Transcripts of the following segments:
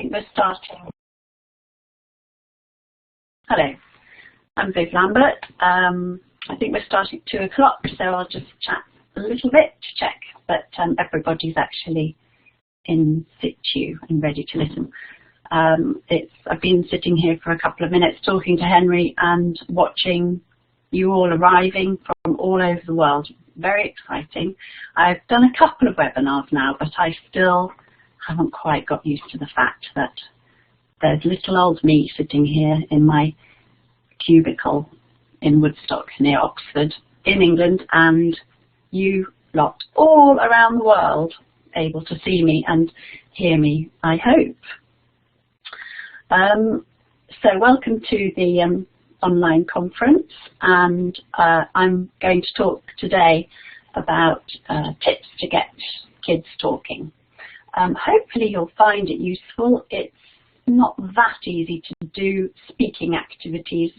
We're starting. Hello, I'm Viv Lambert. I think we're starting at 2 o'clock, so I'll just chat a little bit to check that everybody's actually in situ and ready to listen. I've been sitting here for a couple of minutes talking to Henry and watching you all arriving from all over the world. Very exciting. I've done a couple of webinars now, but I still haven't quite got used to the fact that there's little old me sitting here in my cubicle in Woodstock near Oxford in England, and you lot all around the world able to see me and hear me, I hope. So welcome to the online conference, and I'm going to talk today about tips to get kids talking. Hopefully you'll find it useful. It's not that easy to do speaking activities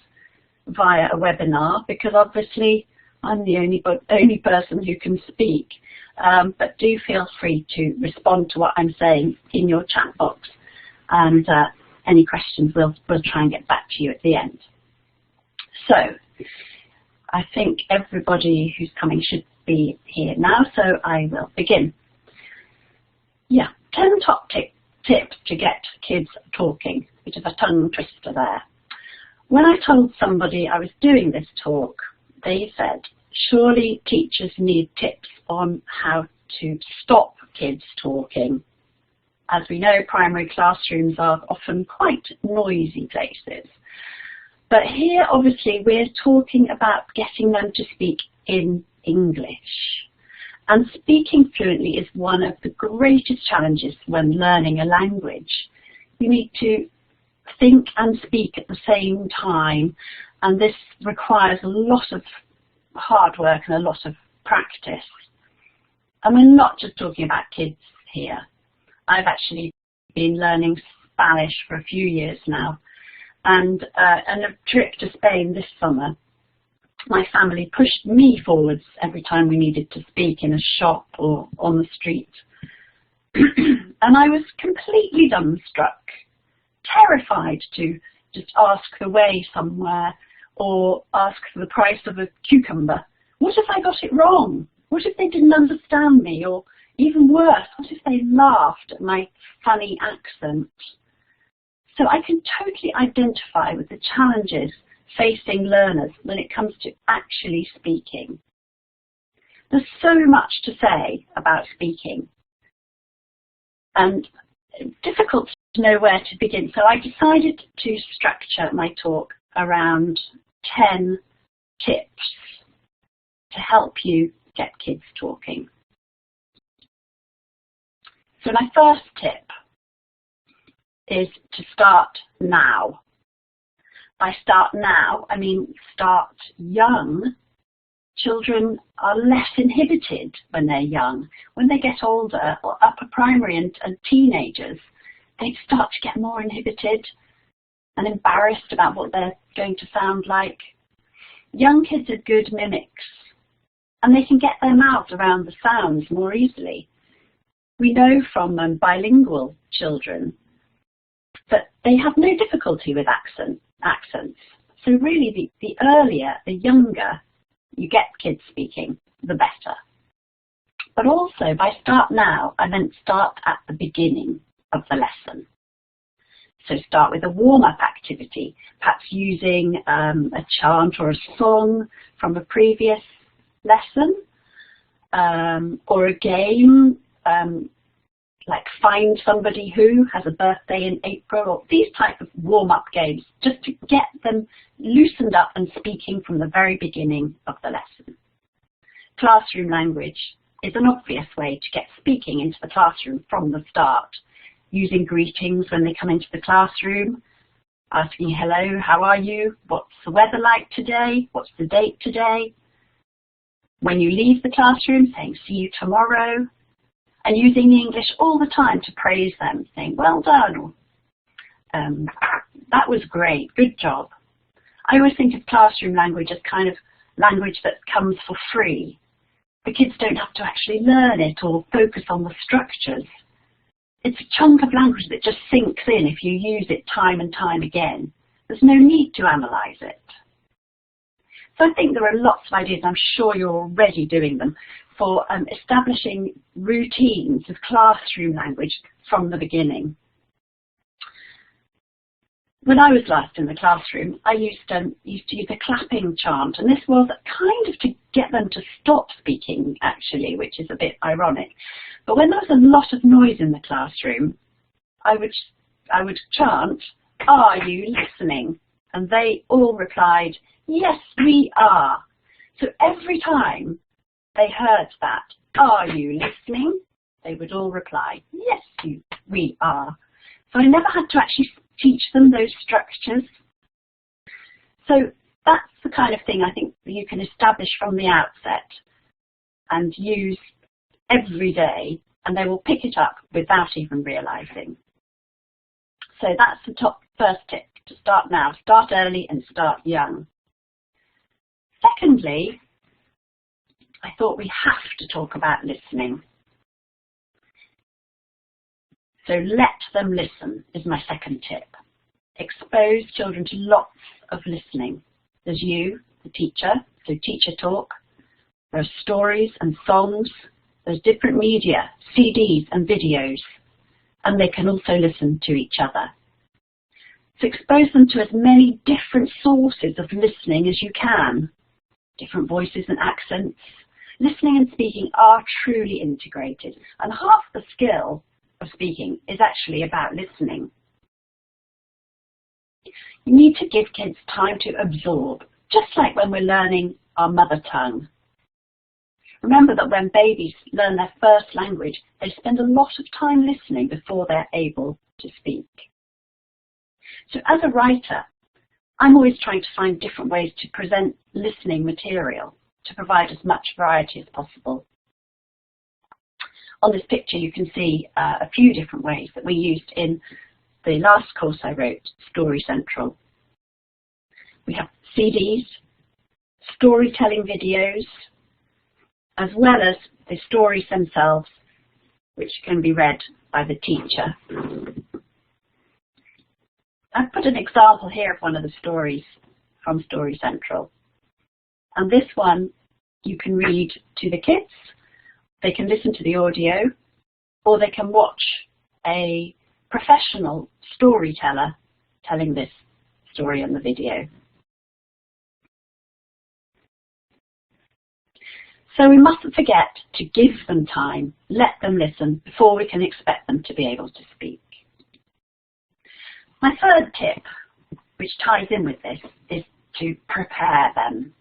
via a webinar because obviously I'm the only person who can speak, but do feel free to respond to what I'm saying in your chat box, and any questions we'll try and get back to you at the end. So I think everybody who's coming should be here now, so I will begin. Yeah, 10 top tips to get kids talking. Bit of a tongue twister there. When I told somebody I was doing this talk, they said, surely teachers need tips on how to stop kids talking. As we know, primary classrooms are often quite noisy places. But here, obviously, we're talking about getting them to speak in English. And speaking fluently is one of the greatest challenges when learning a language. You need to think and speak at the same time, and this requires a lot of hard work and a lot of practice. And we're not just talking about kids here. I've actually been learning Spanish for a few years now, and a trip to Spain this summer, my family pushed me forwards every time we needed to speak in a shop or on the street. And I was completely dumbstruck, terrified to just ask the way somewhere or ask for the price of a cucumber. What if I got it wrong? What if they didn't understand me? Or even worse, what if they laughed at my funny accent? So I can totally identify with the challenges facing learners when it comes to actually speaking. There's so much to say about speaking, and difficult to know where to begin. So I decided to structure my talk around 10 tips to help you get kids talking. So my first tip is to start now. By start now, I mean start young. Children are less inhibited when they're young. When they get older, or upper primary and teenagers, they start to get more inhibited and embarrassed about what they're going to sound like. Young kids are good mimics, and they can get their mouth around the sounds more easily. We know from bilingual children that they have no difficulty with accents. So really, the earlier, the younger you get kids speaking, the better. But also, by start now, I meant start at the beginning of the lesson. So start with a warm-up activity, perhaps using a chant or a song from a previous lesson, or a game, like Find Somebody Who has a birthday in April, or these type of warm-up games, just to get them loosened up and speaking from the very beginning of the lesson. Classroom language is an obvious way to get speaking into the classroom from the start, using greetings when they come into the classroom, asking hello, how are you, what's the weather like today, what's the date today. When you leave the classroom, saying see you tomorrow, and using the English all the time to praise them, saying, well done, or that was great, good job. I always think of classroom language as kind of language that comes for free. The kids don't have to actually learn it or focus on the structures. it's a chunk of language that just sinks in if you use it time and time again. There's no need to analyse it. So I think there are lots of ideas, I'm sure you're already doing them, for establishing routines of classroom language from the beginning. When I was last in the classroom, I used to use a clapping chant, and this was kind of to get them to stop speaking, actually, which is a bit ironic. But when there was a lot of noise in the classroom, I would chant, "Are you listening?" And they all replied, "Yes, we are." So every time they heard that, "Are you listening?" they would all reply, "Yes, we are." So I never had to actually teach them those structures. So that's the kind of thing I think you can establish from the outset and use every day, and they will pick it up without even realising. So that's the first tip, to start now. Start early and start young. Secondly, I thought we have to talk about listening. So let them listen is my second tip. Expose children to lots of listening. There's you, the teacher, so teacher talk. There are stories and songs. There's different media, CDs and videos. And they can also listen to each other. So expose them to as many different sources of listening as you can. Different voices and accents. Listening and speaking are truly integrated, and half the skill of speaking is actually about listening. You need to give kids time to absorb, just like when we're learning our mother tongue. Remember that when babies learn their first language, they spend a lot of time listening before they're able to speak. So as a writer, I'm always trying to find different ways to present listening material to provide as much variety as possible. On this picture you can see a few different ways that we used in the last course I wrote, Story Central. We have CDs, storytelling videos, as well as the stories themselves, which can be read by the teacher. I've put an example here of one of the stories from Story Central. And this one you can read to the kids. They can listen to the audio, or they can watch a professional storyteller telling this story on the video. So we mustn't forget to give them time, let them listen before we can expect them to be able to speak. My third tip, which ties in with this, is to prepare them.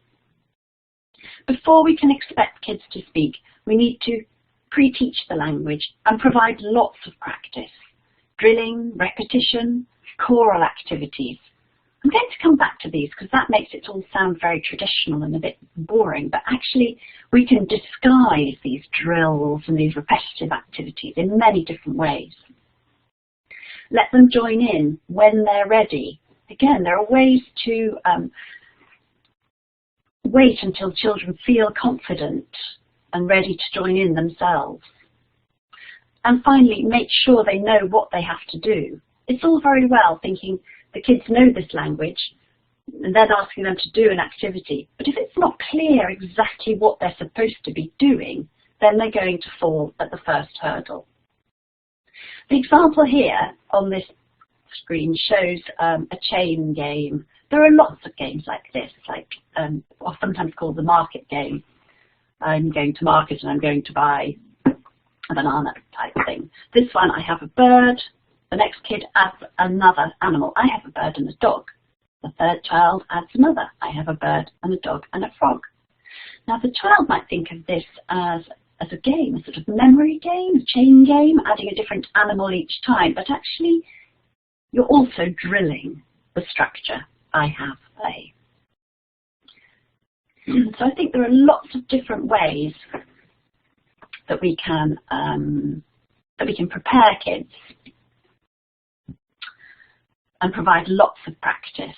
Before we can expect kids to speak, we need to pre-teach the language and provide lots of practice. Drilling, repetition, choral activities. I'm going to come back to these because that makes it all sound very traditional and a bit boring, but actually we can disguise these drills and these repetitive activities in many different ways. Let them join in when they're ready. Again, there are ways to wait until children feel confident and ready to join in themselves. And finally, make sure they know what they have to do. It's all very well thinking the kids know this language and then asking them to do an activity. But if it's not clear exactly what they're supposed to be doing, then they're going to fall at the first hurdle. The example here on this screen shows a chain game. There are lots of games like this, like sometimes called the market game. I'm going to market and I'm going to buy a banana type thing. This one, I have a bird. The next kid adds another animal. I have a bird and a dog. The third child adds another. I have a bird and a dog and a frog. Now the child might think of this as a game, a sort of memory game, a chain game, adding a different animal each time, but actually you're also drilling the structure. I have a. So I think there are lots of different ways that we can prepare kids and provide lots of practice.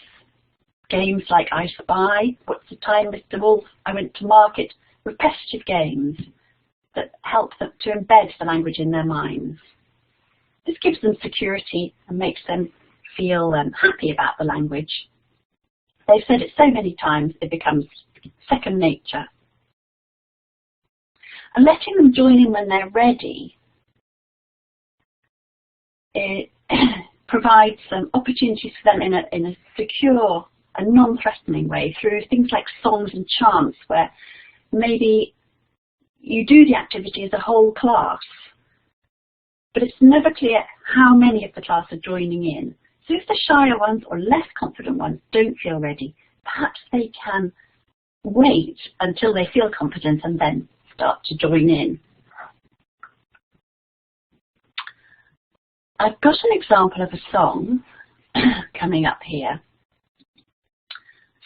Games like I Spy, What's the Time, Mr. Wolf, I Went to Market, repetitive games that help them to embed the language in their minds. This gives them security and makes them feel happy about the language. They've said it so many times it becomes second nature. And letting them join in when they're ready, it provides some opportunities for them in a secure and non-threatening way through things like songs and chants, where maybe you do the activity as a whole class, but it's never clear how many of the class are joining in. So if the shyer ones or less confident ones don't feel ready, perhaps they can wait until they feel confident and then start to join in. I've got an example of a song coming up here.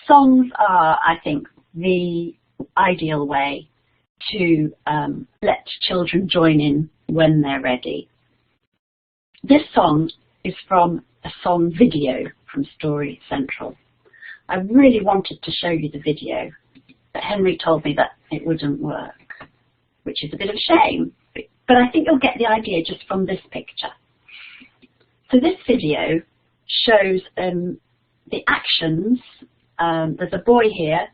Songs are, I think, the ideal way to let children join in when they're ready. This song is from a song video from Story Central. I really wanted to show you the video, but Henry told me that it wouldn't work, which is a bit of a shame, but I think you'll get the idea just from this picture. So this video shows the actions. There's a boy here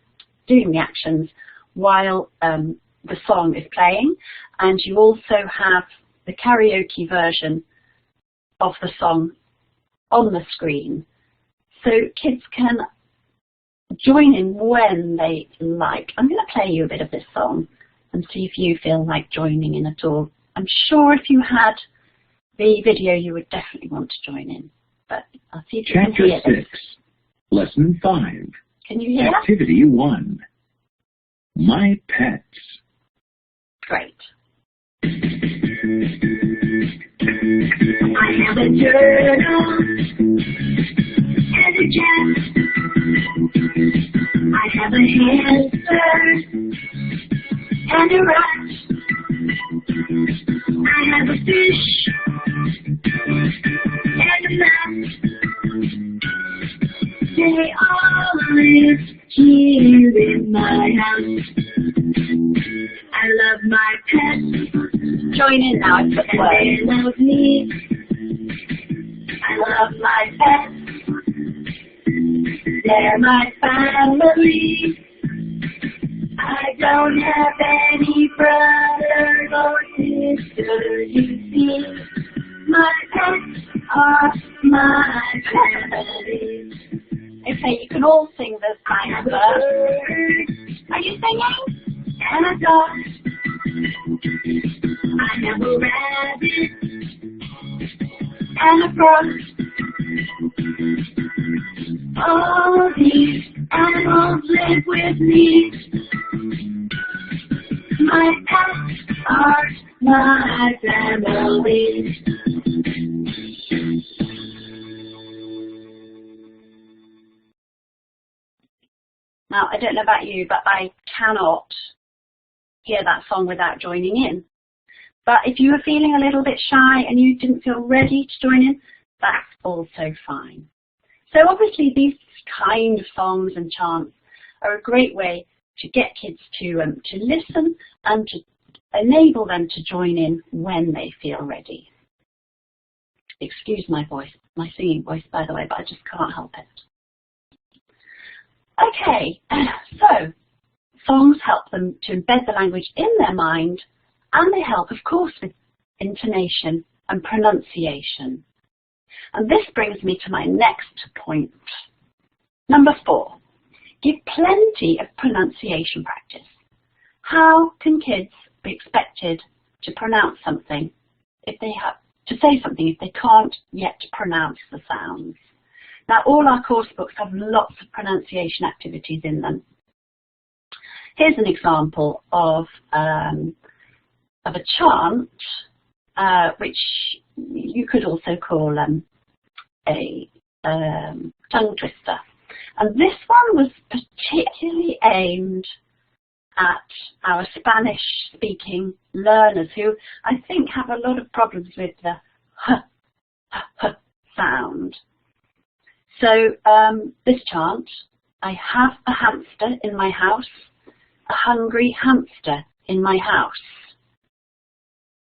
doing the actions while the song is playing, and you also have the karaoke version of the song on the screen. So kids can join in when they like. I'm going to play you a bit of this song and see if you feel like joining in at all. I'm sure if you had the video you would definitely want to join in, but I'll see if you can hear this. Chapter 6, Lesson 5. Can you hear? Activity 1. My pets. Great. I have a turtle and a cat. I have a hamster and a rat. I have a fish and a mouse. They all live here in my house. I love my pets. Join in now. I put the word. They love me. I love my pets. They're my family. I don't have any brothers or sisters, you see. My pets are my family. Okay, you can all sing this I have a verse. bird Are you singing? and a dog. I have a rabbit and a frog. All these animals live with me. My pets are my family. Now, I don't know about you, but I cannot hear that song without joining in. But if you were feeling a little bit shy and you didn't feel ready to join in, that's also fine. So obviously these kind of songs and chants are a great way to get kids to listen and to enable them to join in when they feel ready. Excuse my voice, my singing voice, by the way, but I just can't help it. Okay, so songs help them to embed the language in their mind, and they help, of course, with intonation and pronunciation. And this brings me to my next point. Number 4, give plenty of pronunciation practice. How can kids be expected to pronounce something if they have to say something if they can't yet pronounce the sounds? Now, all our course books have lots of pronunciation activities in them. Here's an example of a chant, which you could also call a tongue twister. And this one was particularly aimed at our Spanish-speaking learners who I think have a lot of problems with the h sound. So this chant, I have a hamster in my house, a hungry hamster in my house.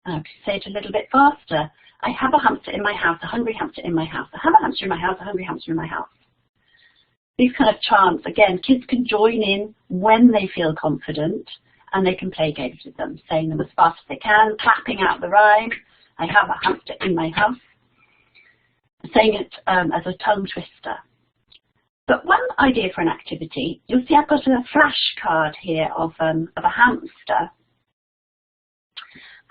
Now to say it a little bit faster, I have a hamster in my house, a hungry hamster in my house. I have a hamster in my house, a hungry hamster in my house. These kind of chants, again, kids can join in when they feel confident, and they can play games with them, saying them as fast as they can, clapping out the rhyme. I have a hamster in my house. Saying it as a tongue twister. But one idea for an activity, you'll see I've got a flashcard here of a hamster.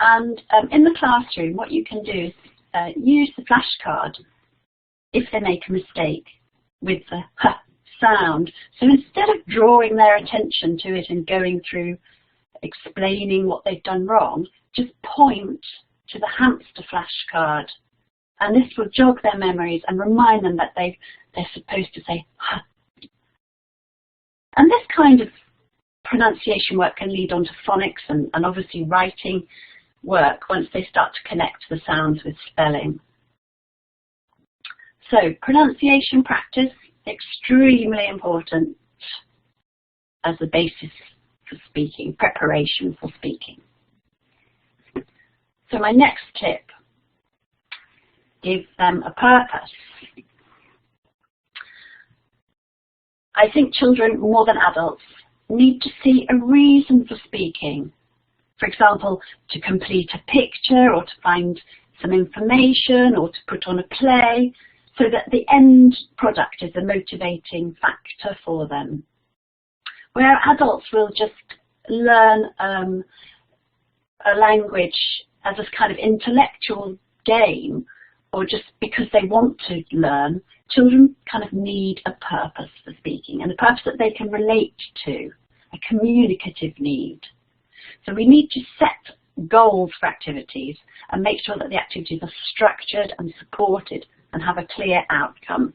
And in the classroom, what you can do is use the flashcard if they make a mistake with the h sound. So instead of drawing their attention to it and going through explaining what they've done wrong, just point to the hamster flashcard. And this will jog their memories and remind them that they're supposed to say h. And this kind of pronunciation work can lead on to phonics and obviously writing work once they start to connect the sounds with spelling. So pronunciation practice, extremely important as a basis for speaking, preparation for speaking. So my next tip, give them a purpose. I think children, more than adults, need to see a reason for speaking. For example, to complete a picture or to find some information or to put on a play, so that the end product is a motivating factor for them. Where adults will just learn a language as a kind of intellectual game, or just because they want to learn, children kind of need a purpose for speaking, and a purpose that they can relate to, a communicative need. So we need to set goals for activities and make sure that the activities are structured and supported and have a clear outcome.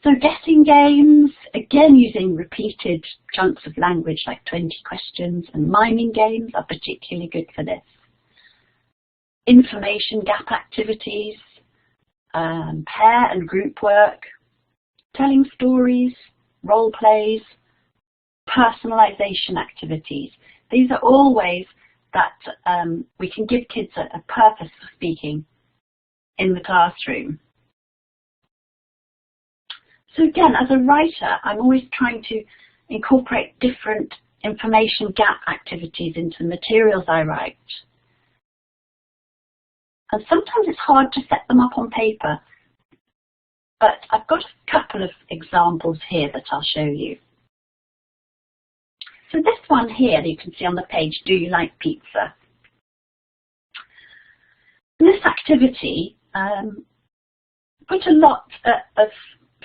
So guessing games, again using repeated chunks of language like 20 questions, and miming games are particularly good for this. Information gap activities, pair and group work, telling stories, role plays, personalisation activities. These are all ways that we can give kids a purpose for speaking in the classroom. So again, as a writer, I'm always trying to incorporate different information gap activities into the materials I write. And sometimes it's hard to set them up on paper, but I've got a couple of examples here that I'll show you. So this one here that you can see on the page, do you like pizza? In this activity, put a lot of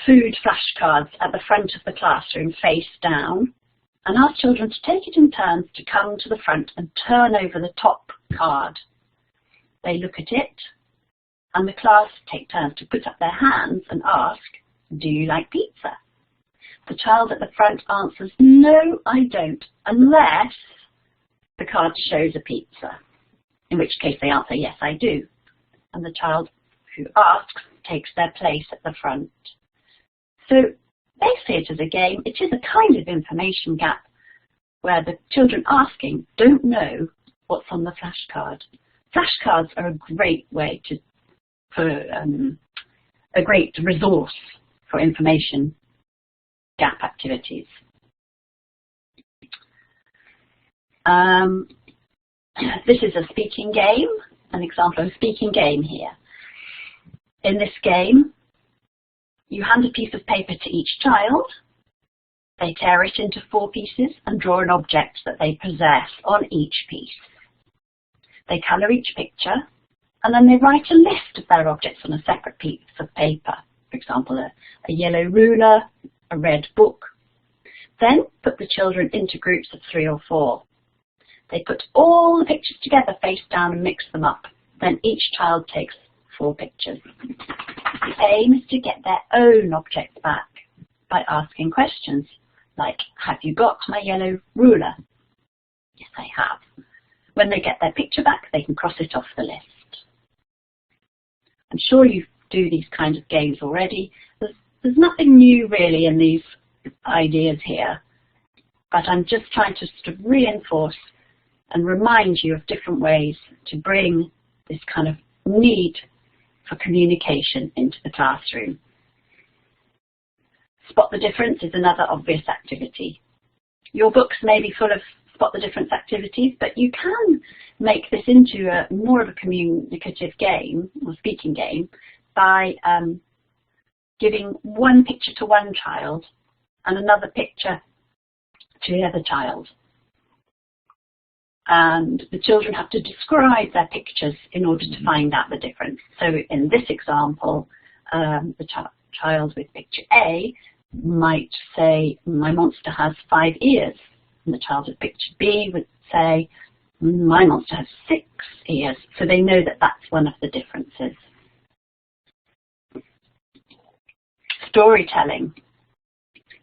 food flashcards at the front of the classroom face down, and ask children to take it in turns to come to the front and turn over the top card. They look at it, and the class take turns to put up their hands and ask, do you like pizza? The child at the front answers, no, I don't, unless the card shows a pizza, in which case they answer, yes, I do. And the child who asks takes their place at the front. So they see it as a game. It is a kind of information gap where the children asking don't know what's on the flashcard. Flashcards are a great way a great resource for information gap activities. This is a speaking game, an example of a speaking game here. In this game, you hand a piece of paper to each child. They tear it into 4 pieces and draw an object that they possess on each piece. They colour each picture, and then they write a list of their objects on a separate piece of paper. For example, a yellow ruler, a red book. Then put the children into groups of 3 or 4. They put all the pictures together face down and mix them up. Then each child takes 4 pictures. The aim is to get their own objects back by asking questions like, have you got my yellow ruler? Yes, I have. When they get their picture back, they can cross it off the list. I'm sure you do these kinds of games already. There's nothing new really in these ideas here, but I'm just trying to sort of reinforce and remind you of different ways to bring this kind of need for communication into the classroom. Spot the difference is another obvious activity. Your books may be full of spot the difference activities, but you can make this into more of a communicative game or speaking game by giving one picture to one child and another picture to the other child. And the children have to describe their pictures in order to find out the difference. So in this example, the child with picture A might say, my monster has 5 ears. And the child with picture B would say, my monster has 6 ears. So they know that that's one of the differences. Storytelling.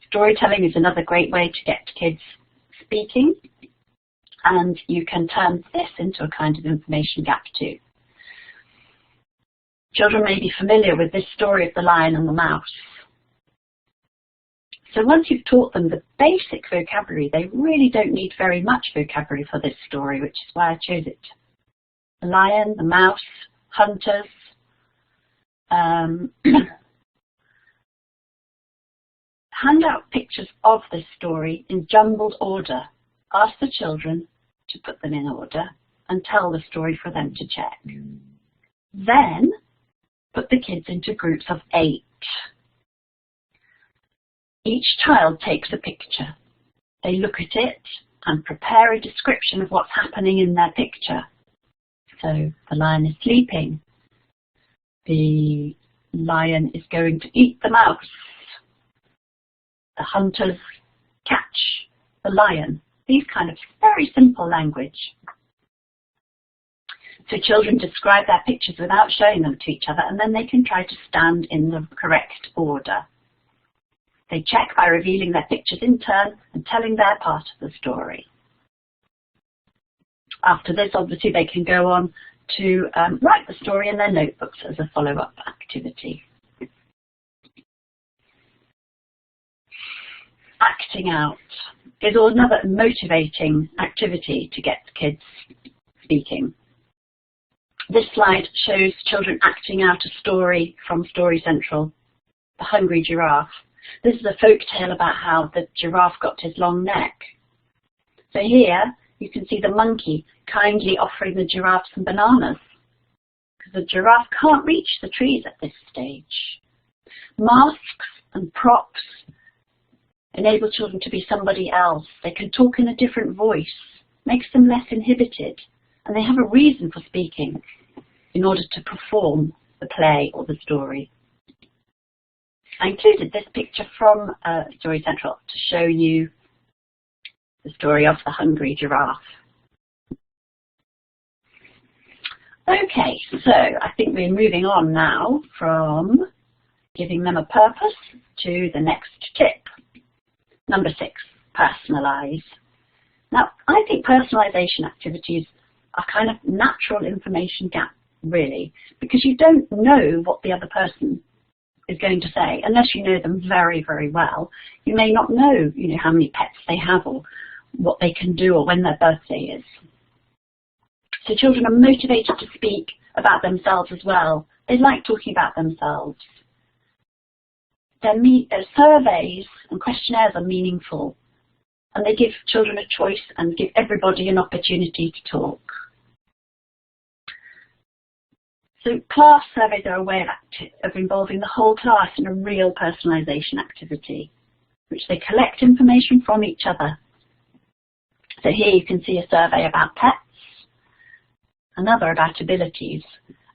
Storytelling is another great way to get kids speaking. And you can turn this into a kind of information gap too. Children may be familiar with this story of the lion and the mouse. So once you've taught them the basic vocabulary, they really don't need very much vocabulary for this story, which is why I chose it. The lion, the mouse, hunters. Hand out pictures of this story in jumbled order. Ask the children to put them in order and tell the story for them to check. Then put the kids into groups of 8. Each child takes a picture. They look at it and prepare a description of what's happening in their picture. So the lion is sleeping. The lion is going to eat the mouse. The hunters catch the lion. These kind of very simple language. So children describe their pictures without showing them to each other, and then they can try to stand in the correct order. They check by revealing their pictures in turn and telling their part of the story. After this, obviously, they can go on to write the story in their notebooks as a follow-up activity. Acting out is another motivating activity to get kids speaking. This slide shows children acting out a story from Story Central, The Hungry Giraffe. This is a folk tale about how the giraffe got his long neck. So here you can see the monkey kindly offering the giraffe some bananas, because the giraffe can't reach the trees at this stage. Masks and props enable children to be somebody else. They can talk in a different voice, makes them less inhibited, and they have a reason for speaking in order to perform the play or the story. I included this picture from Story Central to show you the story of the hungry giraffe. Okay, so I think we're moving on now from giving them a purpose to the next tip. Number 6, personalise. Now, I think personalisation activities are kind of natural information gap, really, because you don't know what the other person is going to say unless you know them very, very well. You may not know, how many pets they have or what they can do or when their birthday is. So children are motivated to speak about themselves as well. They like talking about themselves. Their surveys and questionnaires are meaningful, and they give children a choice and give everybody an opportunity to talk. So class surveys are a way of involving the whole class in a real personalisation activity, which they collect information from each other. So here you can see a survey about pets, another about abilities,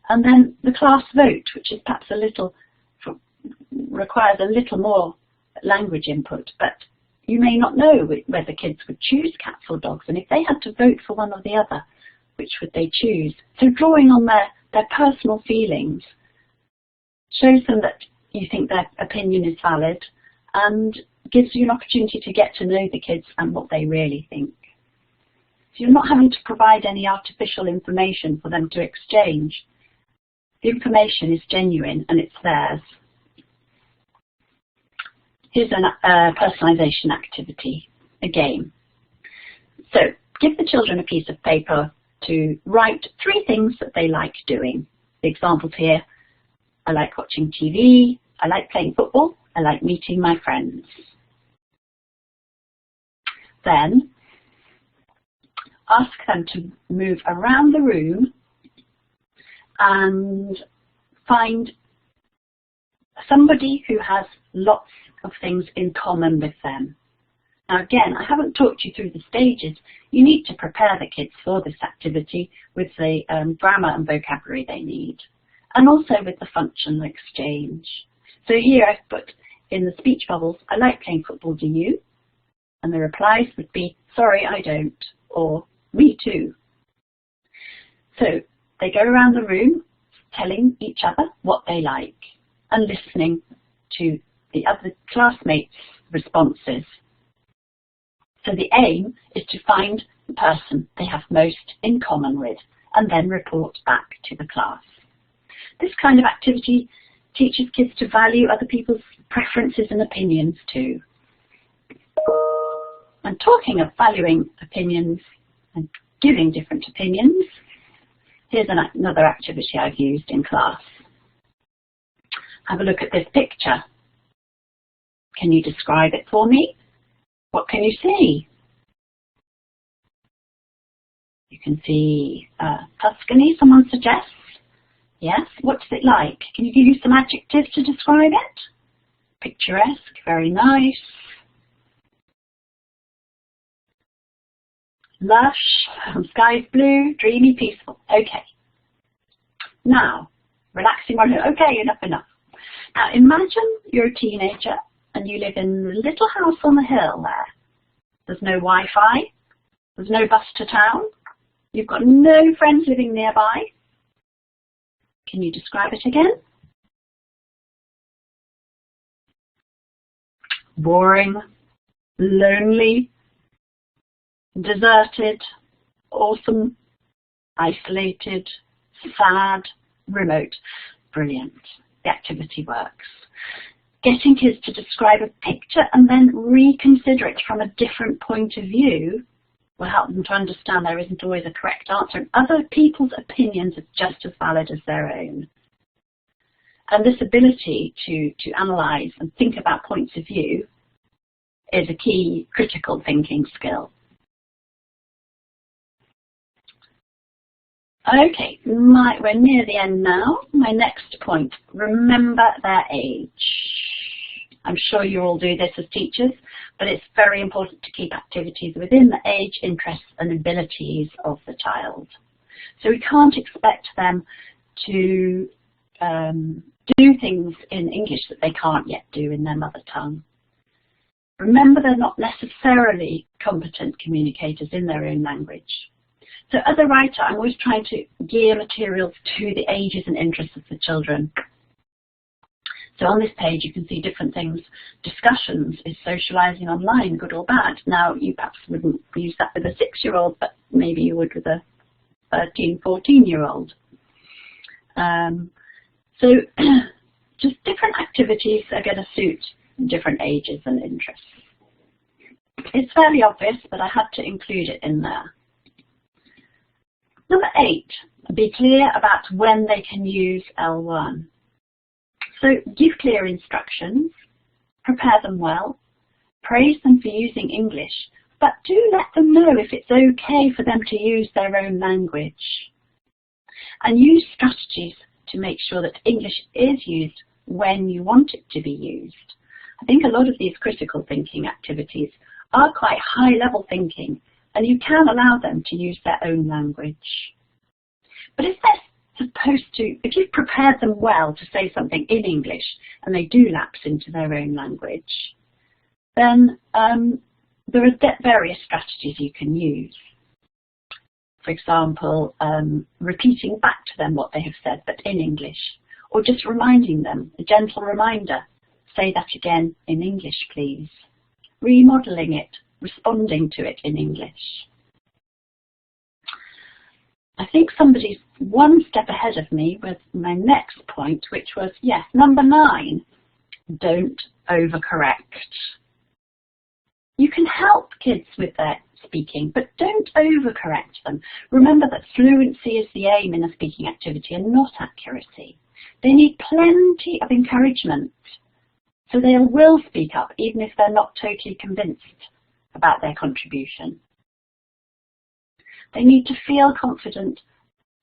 and then the class vote, which is perhaps requires a little more language input, but you may not know whether kids would choose cats or dogs, and if they had to vote for one or the other, which would they choose? So drawing on their personal feelings shows them that you think their opinion is valid and gives you an opportunity to get to know the kids and what they really think. So you're not having to provide any artificial information for them to exchange. The information is genuine and it's theirs. Here's a personalisation activity, a game. So give the children a piece of paper to write 3 things that they like doing. The examples here: I like watching TV, I like playing football, I like meeting my friends. Then ask them to move around the room and find somebody who has lots of things in common with them. Now again, I haven't talked you through the stages. You need to prepare the kids for this activity with the grammar and vocabulary they need, and also with the functional exchange. So here I've put in the speech bubbles, I like playing football, do you? And the replies would be, sorry, I don't, or me too. So they go around the room telling each other what they like and listening to the other classmates' responses. So the aim is to find the person they have most in common with and then report back to the class. This kind of activity teaches kids to value other people's preferences and opinions too. And talking of valuing opinions and giving different opinions, here's another activity I've used in class. Have a look at this picture. Can you describe it for me? What can you see? You can see Tuscany, someone suggests. Yes, what's it like? Can you give you some adjectives to describe it? Picturesque, very nice. Lush, sky's blue, dreamy, peaceful. Okay. Now, relaxing on it. Okay, enough. Now imagine you're a teenager and you live in a little house on the hill there. There's no Wi-Fi, there's no bus to town, you've got no friends living nearby. Can you describe it again? Boring, lonely, deserted, awesome, isolated, sad, remote. Brilliant. The activity works. Getting kids to describe a picture and then reconsider it from a different point of view will help them to understand there isn't always a correct answer, and other people's opinions are just as valid as their own. And this ability to analyse and think about points of view is a key critical thinking skill. Okay, we're near the end now. My next point, remember their age. I'm sure you all do this as teachers, but it's very important to keep activities within the age, interests and abilities of the child. So we can't expect them to do things in English that they can't yet do in their mother tongue. Remember, they're not necessarily competent communicators in their own language. So as a writer, I'm always trying to gear materials to the ages and interests of the children. So on this page, you can see different things. Discussions, is socialising online good or bad? Now, you perhaps wouldn't use that with a 6-year-old, but maybe you would with a 13, 14-year-old. So just different activities are going to suit different ages and interests. It's fairly obvious, but I had to include it in there. Number 8, be clear about when they can use L1. So give clear instructions, prepare them well, praise them for using English, but do let them know if it's okay for them to use their own language. And use strategies to make sure that English is used when you want it to be used. I think a lot of these critical thinking activities are quite high-level thinking, and you can allow them to use their own language. But if you've prepared them well to say something in English and they do lapse into their own language, then there are various strategies you can use. For example, repeating back to them what they have said, but in English, or just reminding them, a gentle reminder, say that again in English, please. Remodelling it, responding to it in English. I think somebody's one step ahead of me with my next point, which was, yes, number 9, don't overcorrect. You can help kids with their speaking, but don't overcorrect them. Remember that fluency is the aim in a speaking activity and not accuracy. They need plenty of encouragement, so they will speak up even if they're not totally convinced about their contribution. They need to feel confident,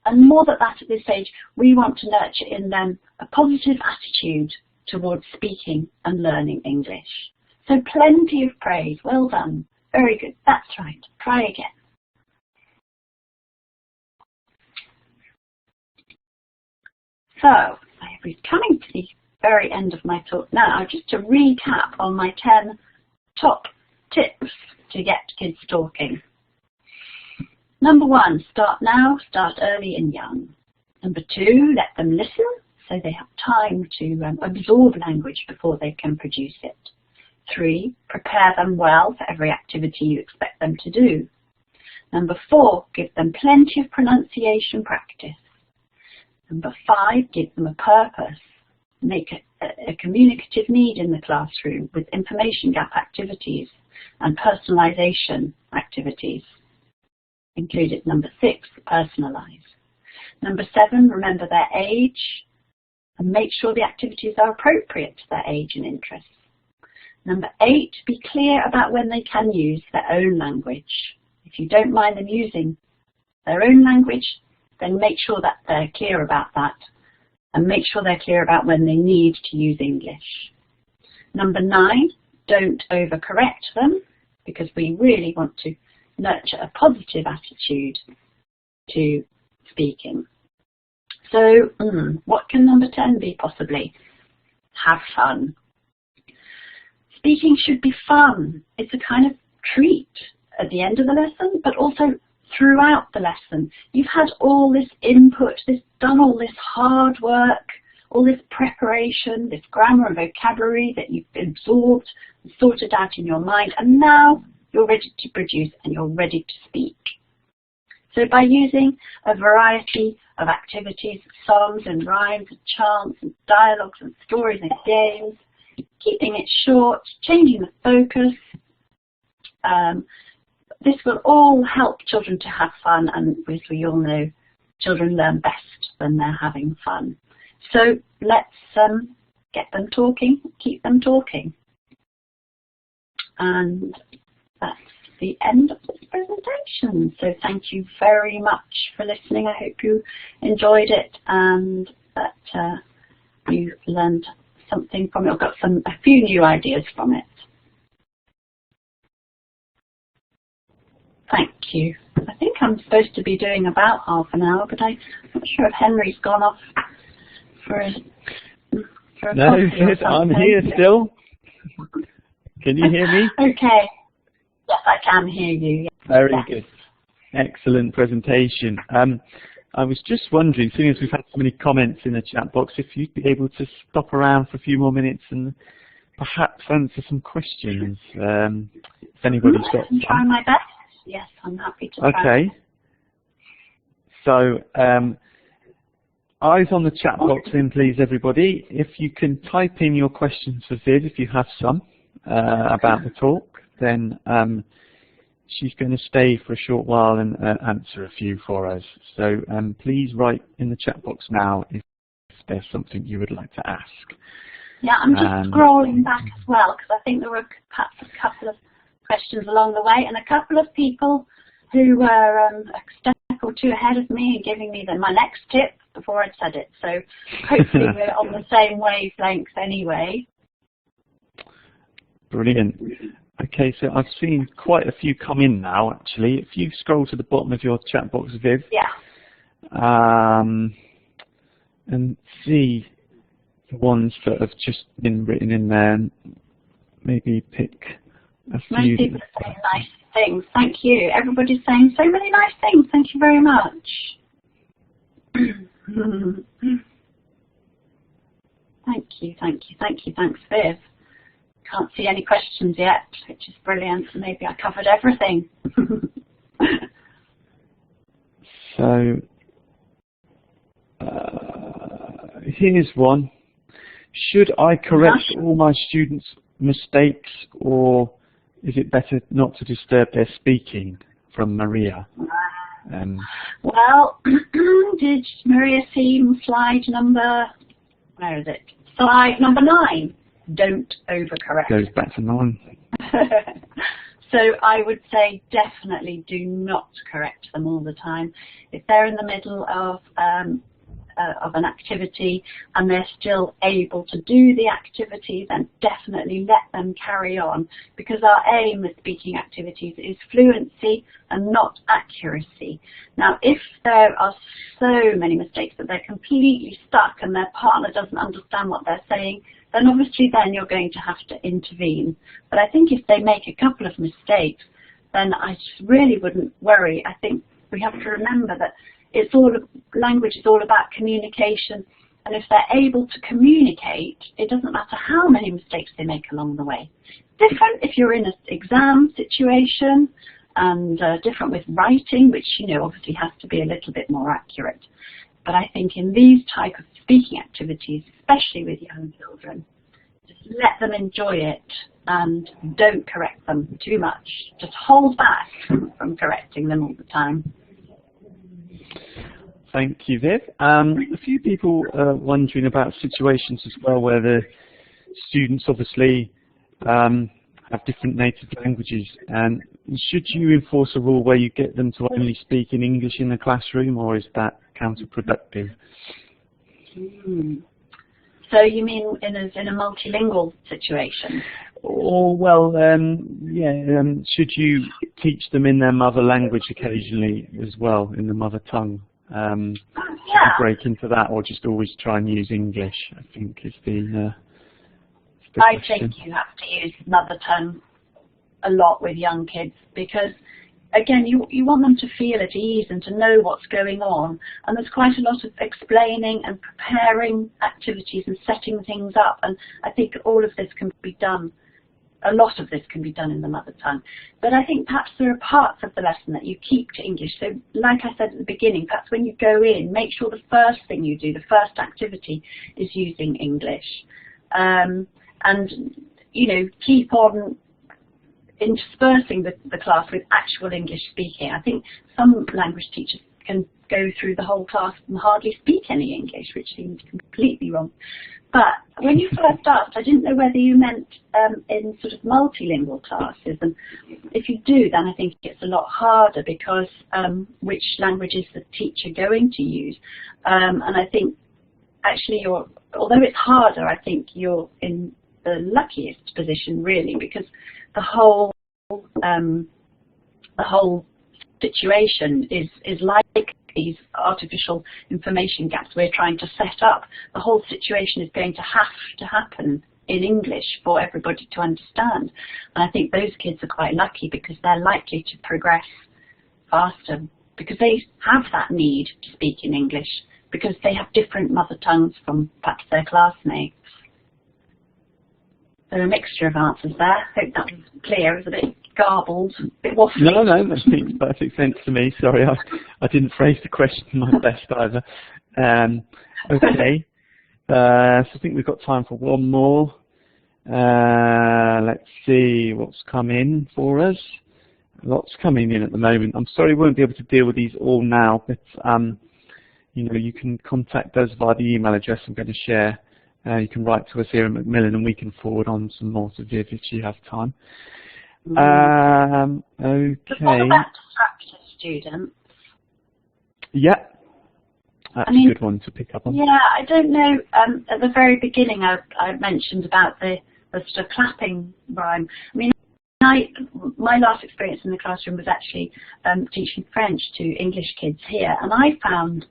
and more than that at this stage, we want to nurture in them a positive attitude towards speaking and learning English. So plenty of praise. Well done. Very good. That's right. Try again. So I'm coming to the very end of my talk now, just to recap on my 10 top tips to get kids talking. Number 1, start now, start early and young. Number 2, let them listen so they have time to absorb language before they can produce it. 3, prepare them well for every activity you expect them to do. Number 4, give them plenty of pronunciation practice. Number 5, give them a purpose. Make a communicative need in the classroom with information gap activities and personalisation activities. Included number 6, personalise. Number 7, remember their age and make sure the activities are appropriate to their age and interests. Number 8, be clear about when they can use their own language. If you don't mind them using their own language, then make sure that they're clear about that, and make sure they're clear about when they need to use English. Number 9, don't overcorrect them, because we really want to nurture a positive attitude to speaking. So, what can number 10 be possibly? Have fun. Speaking should be fun. It's a kind of treat at the end of the lesson, but also throughout the lesson. You've had all this input, done all this hard work, all this preparation, this grammar and vocabulary that you've absorbed and sorted out in your mind, and now you're ready to produce and you're ready to speak. So by using a variety of activities, songs and rhymes and chants and dialogues and stories and games, keeping it short, changing the focus, this will all help children to have fun, and as we all know, children learn best when they're having fun. So let's get them talking, keep them talking. And that's the end of this presentation. So thank you very much for listening. I hope you enjoyed it and that you learned something from it, or got a few new ideas from it. Thank you. I think I'm supposed to be doing about half an hour, but I'm not sure if Henry's gone off for a No, I'm here still. Can you hear me? Okay. Yes, I can hear you. Yes. Very good. Excellent presentation. I was just wondering, seeing as we've had so many comments in the chat box, if you'd be able to stop around for a few more minutes and perhaps answer some questions. If anybody's got I can try my best. Yes, I'm happy to try. Okay. So, eyes on the chat box in, please, everybody. If you can type in your questions for Viv, if you have some, about the talk, then she's going to stay for a short while and answer a few for us. So please write in the chat box now if there's something you would like to ask. Yeah, I'm just scrolling back as well, because I think there were perhaps a couple of questions along the way, and a couple of people who were a step or two ahead of me and giving me my next tip before I'd said it. So hopefully we're on the same wavelength anyway. Brilliant. Okay, so I've seen quite a few come in now, actually. If you scroll to the bottom of your chat box, Viv, and see the ones that have just been written in there, maybe pick a few. Most people are saying nice things. Thank you. Everybody's saying so many nice things. Thank you very much. Thank you, thank you, thank you. Thanks, Viv. Can't see any questions yet, which is brilliant. Maybe I covered everything. So, here's one. Should I correct all my students' mistakes, or is it better not to disturb their speaking? From Maria. Well, did Maria see slide number, where is it? Slide number 9. Don't overcorrect. Goes back to 9. So I would say definitely do not correct them all the time. If they're in the middle of an activity and they're still able to do the activity, then definitely let them carry on, because our aim with speaking activities is fluency and not accuracy. Now, if there are so many mistakes that they're completely stuck and their partner doesn't understand what they're saying, then obviously then you're going to have to intervene. But I think if they make a couple of mistakes, then I really wouldn't worry. I think we have to remember that language is all about communication, and if they're able to communicate, it doesn't matter how many mistakes they make along the way. Different if you're in an exam situation, and different with writing, which, you know, obviously has to be a little bit more accurate. But I think in these type of speaking activities, especially with young children, just let them enjoy it and don't correct them too much. Just hold back from correcting them all the time. Thank you, Viv. A few people are wondering about situations as well where the students obviously have different native languages. And should you enforce a rule where you get them to only speak in English in the classroom, or is that counterproductive? So you mean in a multilingual situation? Or, well, should you teach them in their mother language occasionally as well, in the mother tongue? Should you break into that, or just always try and use English, I think is the I question. think you have to use mother tongue a lot with young kids, because again, you want them to feel at ease and to know what's going on, and there's quite a lot of explaining and preparing activities and setting things up, and I think all of this can be done. A lot of this can be done in the mother tongue. But I think perhaps there are parts of the lesson that you keep to English. So like I said at the beginning, perhaps when you go in, make sure the first thing you do, the first activity, is using English. And, you know, keep on interspersing the class with actual English speaking. I think some language teachers can go through the whole class and hardly speak any English, which seems completely wrong. But when you first asked, I didn't know whether you meant in sort of multilingual classes. And if you do, then I think it's a lot harder, because which language is the teacher going to use? And I think actually although it's harder, I think you're in the luckiest position really, because the whole situation is like these artificial information gaps we're trying to set up. The whole situation is going to have to happen in English for everybody to understand. And I think those kids are quite lucky, because they're likely to progress faster, because they have that need to speak in English, because they have different mother tongues from perhaps their classmates. So a mixture of answers there. I hope that was clear. It was a bit garbled, a bit waffly. No, that makes perfect sense to me. Sorry, I didn't phrase the question my best either. Okay, so I think we've got time for one more. Let's see what's come in for us. Lots coming in at the moment. I'm sorry we won't be able to deal with these all now, but you know, you can contact us via the email address I'm going to share. You can write to us here at Macmillan, and we can forward on some more to Viv if you have time. Okay. What about distracted students? Yeah, that's a good one to pick up on. Yeah, I don't know. At the very beginning, I mentioned about the sort of clapping rhyme. I mean, my last experience in the classroom was actually teaching French to English kids here, and I found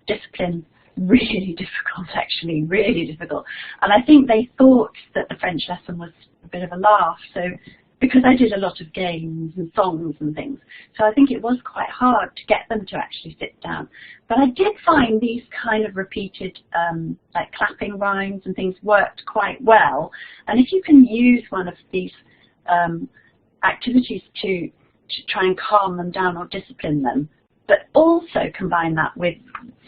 discipline really difficult, actually, really difficult. And I think they thought that the French lesson was a bit of a laugh, so because I did a lot of games and songs and things. So I think it was quite hard to get them to actually sit down. But I did find these kind of repeated like clapping rhymes and things worked quite well. And if you can use one of these activities to try and calm them down or discipline them, but also combine that with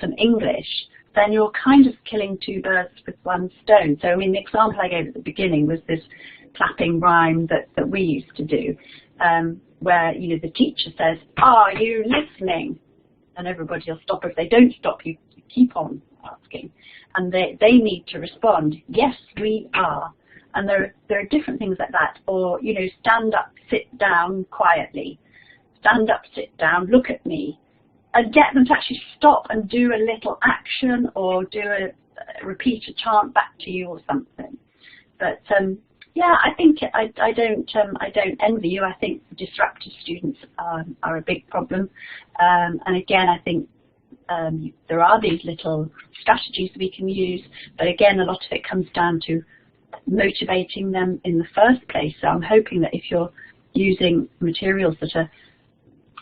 some English, then you're kind of killing two birds with one stone. So I mean, the example I gave at the beginning was this clapping rhyme that we used to do, where the teacher says, "Are you listening?" and everybody will stop. If they don't stop, you keep on asking, and they need to respond, "Yes, we are." And there are different things like that, or stand up, sit down quietly, stand up, sit down, look at me, and get them to actually stop and do a little action or repeat a chant back to you or something. But yeah, I think I don't envy you. I think disruptive students are a big problem. And again, I think there are these little strategies we can use, but again, a lot of it comes down to motivating them in the first place. So I'm hoping that if you're using materials that are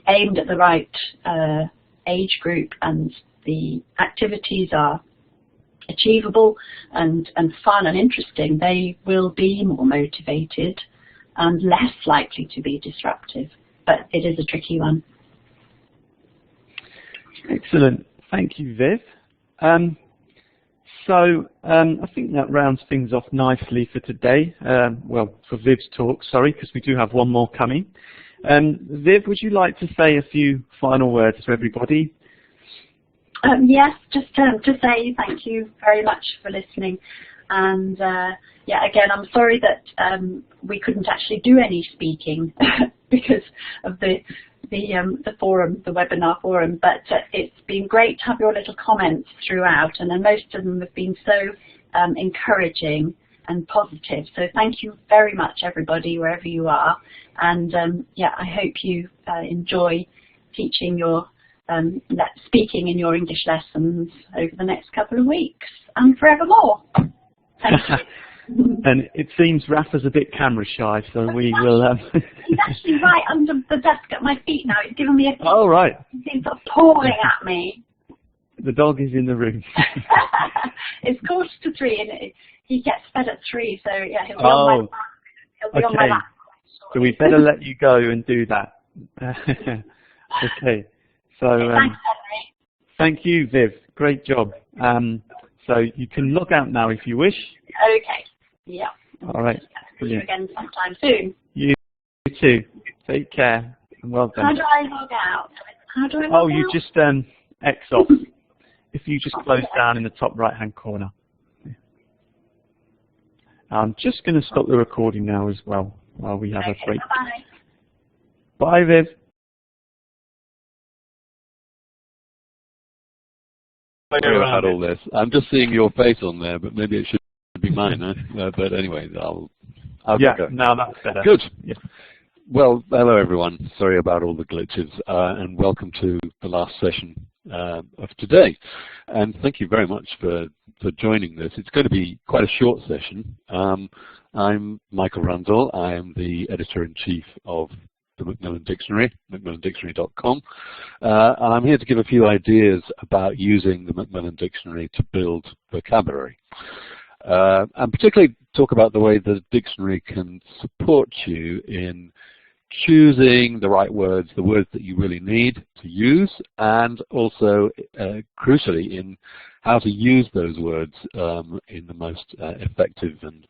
aimed at the right age group and the activities are achievable and fun and interesting, they will be more motivated and less likely to be disruptive. But it is a tricky one. Excellent. Thank you, Viv. So I think that rounds things off nicely for today. Well, for Viv's talk, sorry, because we do have one more coming. Viv, would you like to say a few final words to everybody? Yes, just to say thank you very much for listening. And yeah, again, I'm sorry that we couldn't actually do any speaking because of the forum, the webinar forum, but it's been great to have your little comments throughout, and then most of them have been so encouraging and positive. So thank you very much, everybody, wherever you are. And yeah, I hope you enjoy teaching your speaking in your English lessons over the next couple of weeks and forevermore. Thank you. And it seems Rafa's a bit camera shy, so we will... He's actually right under the desk at my feet now. He's giving me a... Oh, right. He's sort of pawing at me. The dog is in the room. It's 2:45 and he gets fed at 3, so yeah, he'll be on my lap. He'll be on my lap. So we better let you go and do that. Okay. So thanks, Henry. Thank you, Viv. Great job. So you can log out now if you wish. Okay. Yeah. All right. See you again sometime soon. You too. Take care and well done. How do I log out? How do I log out? You just X off. If you just close down in the top right-hand corner. I'm just going to stop the recording now as well while we have a break. Bye. Bye, Viv. Sorry about all this. I'm just seeing your face on there, but maybe it should be mine. But anyway, I'll yeah, go. now that's better. Good. Yeah. Well, hello everyone. Sorry about all the glitches, and welcome to the last session of today. And thank you very much for joining this. It's going to be quite a short session. I'm Michael Rundell. I am the editor-in-chief of the Macmillan Dictionary, macmillandictionary.com. And I'm here to give a few ideas about using the Macmillan Dictionary to build vocabulary. And particularly talk about the way the dictionary can support you in choosing the right words, the words that you really need to use, and also, crucially, in how to use those words in the most effective and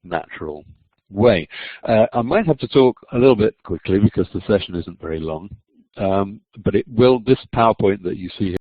natural way. I might have to talk a little bit quickly because the session isn't very long, but this PowerPoint that you see here